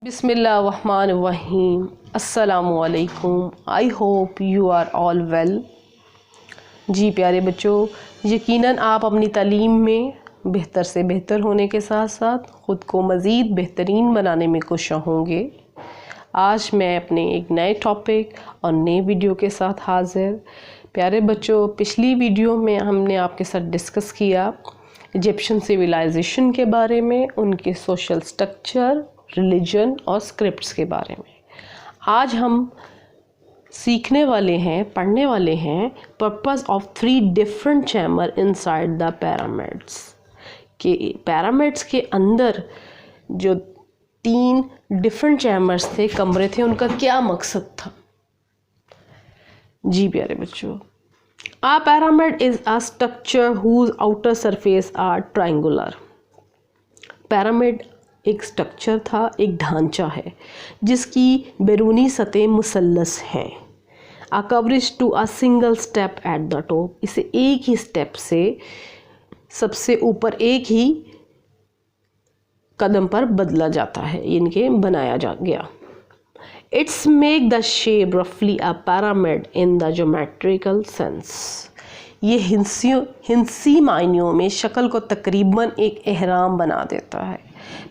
बिस्मिल्लाहिर्रहमानिर्रहीम। अस्सलामुअलैकुम। I hope you are all well. जी प्यारे बच्चों, यकीनन आप अपनी तालीम में बेहतर से बेहतर होने के साथ साथ ख़ुद को मज़ीद बेहतरीन बनाने में कोशिश होंगे। आज मैं अपने एक नए टॉपिक और नए वीडियो के साथ हाज़िर। प्यारे बच्चों, पिछली वीडियो में हमने आपके साथ डिस्कस किया इजिप्शियन सिविलाइजेशन के बारे में, उनके सोशल स्ट्रक्चर, रिलीजन और स्क्रिप्ट्स के बारे में। आज हम सीखने वाले हैं, पढ़ने वाले हैं purpose of 3 different chamber inside the pyramids. कि पिरामिड्स के अंदर जो 3 डिफरेंट चैम्बर्स थे, कमरे थे, उनका क्या मकसद था। जी प्यारे बच्चों, A pyramid is a structure whose outer surface are triangular. Pyramid एक स्ट्रक्चर था, एक ढांचा है जिसकी बैरूनी सतह मुसल्लस हैं। A coverage to a single step at the top. इसे एक ही स्टेप से सबसे ऊपर एक ही कदम पर बदला जाता है, इनके बनाया जा गया। It's make the shape roughly a pyramid in the geometrical sense. ये हिंसी मायनों में शक्ल को तकरीबन एक एहराम बना देता है।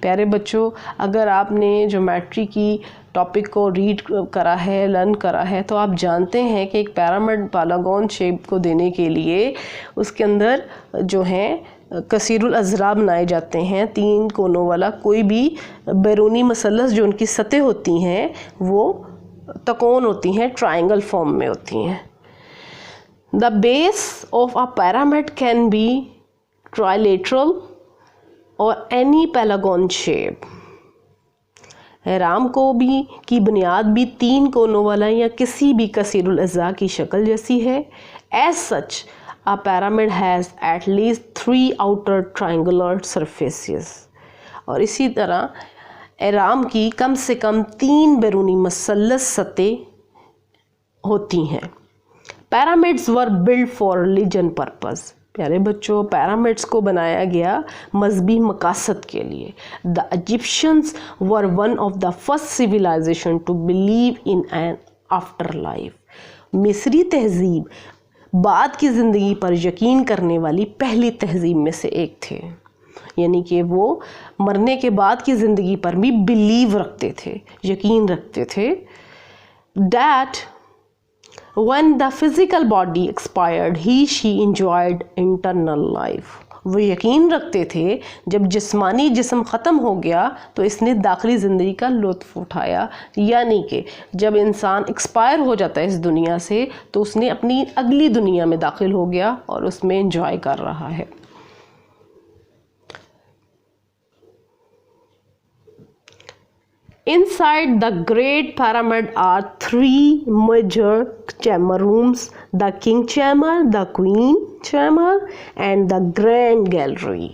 प्यारे बच्चों, अगर आपने ज्योमेट्री की टॉपिक को रीड करा है, लर्न करा है, तो आप जानते हैं कि एक पिरामिड पालागॉन शेप को देने के लिए उसके अंदर जो है कसीरुल अज़रा बनाए जाते हैं। 3 कोनों वाला कोई भी बैरूनी मसल्लस जो उनकी सतह होती हैं वो तकोन होती हैं, ट्रायंगल फॉर्म में होती हैं। The base of a pyramid can be trilateral और एनी पैलागॉन शेप। एहराम को भी की बुनियाद भी 3 कोनों वाला या किसी भी कसीरुल अज़रा की शक्ल जैसी है। As such A pyramid has at least 3 outer triangular surfaces. और इसी तरह एहराम की कम से कम 3 बैरूनी मुसल्लस सतह होती हैं। Pyramids were built for religion purpose. प्यारे बच्चों, पिरामिड्स को बनाया गया मजहबी मकासद के लिए। The Egyptians were one of the first civilization to believe in an afterlife. मिस्री तहजीब बाद की ज़िंदगी पर यकीन करने वाली पहली तहजीब में से एक थे, यानी कि वो मरने के बाद की ज़िंदगी पर भी बिलीव रखते थे, यकीन रखते थे। That when the physical body expired, she enjoyed eternal life. वो यकीन रखते थे जब जिस्मानी जिस्म ख़त्म हो गया तो इसने दाखिली ज़िंदगी का लुत्फ़ उठाया, यानी कि जब इंसान एक्सपायर हो जाता है इस दुनिया से तो उसने अपनी अगली दुनिया में दाखिल हो गया और उसमें एंजॉय कर रहा है। Inside the Great Pyramid are 3 major chamber rooms: the King Chamber, the Queen Chamber and the Grand Gallery.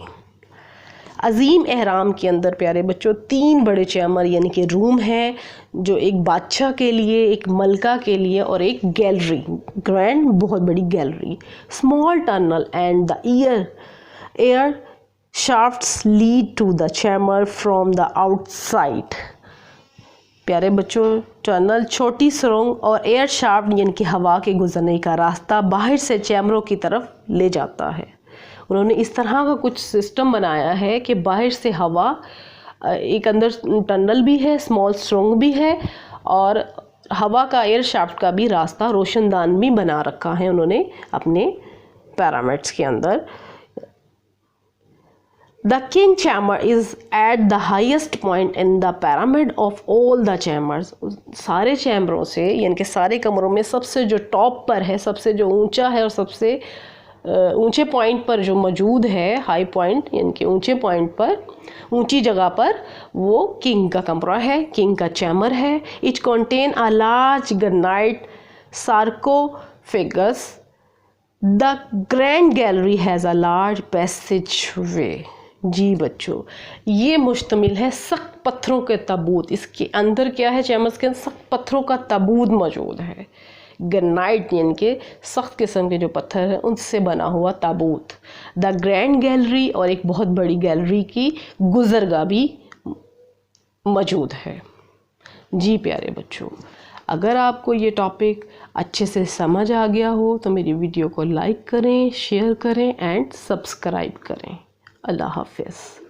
अजीम एहराम के अंदर प्यारे बच्चों 3 बड़े चैम्बर यानी कि रूम हैं, जो एक बादशाह के लिए, एक मलका के लिए और एक गैलरी, ग्रैंड बहुत बड़ी gallery. Small tunnel and the air shafts lead to the chamber from the outside. प्यारे बच्चों, टनल, छोटी सुरंग और एयर शाफ्ट यानी कि हवा के गुजरने का रास्ता बाहर से चैम्बरों की तरफ ले जाता है। उन्होंने इस तरह का कुछ सिस्टम बनाया है कि बाहर से हवा, एक अंदर टनल भी है, स्मॉल सुरंग भी है और हवा का, एयर शाफ्ट का भी रास्ता, रोशनदान भी बना रखा है उन्होंने अपने पिरामिड्स के अंदर। The king chamber is at the highest point in the pyramid of all the chambers. सारे चैम्बरों से यानी कि सारे कमरों में सबसे जो टॉप पर है, सबसे जो ऊंचा है और सबसे ऊंचे पॉइंट पर जो मौजूद है, हाई पॉइंट यानी कि ऊंचे पॉइंट पर, ऊंची जगह पर, वो किंग का कमरा है, किंग का चैम्बर है। It contain a large granite sarcophagus. The grand gallery has a large passageway. जी बच्चों, ये मुश्तमिल है सख्त पत्थरों के ताबूत। इसके अंदर क्या है, चैम्बर्स के अंदर सख्त पत्थरों का ताबूत मौजूद है। ग्रेनाइट यानी कि सख्त किस्म के जो पत्थर हैं उनसे बना हुआ ताबूत। द ग्रैंड गैलरी और एक बहुत बड़ी गैलरी की गुजरगाह भी मौजूद है। जी प्यारे बच्चों, अगर आपको ये टॉपिक अच्छे से समझ आ गया हो तो मेरी वीडियो को लाइक करें, शेयर करें एंड सब्सक्राइब करें। अल्लाह हाफ़िज़।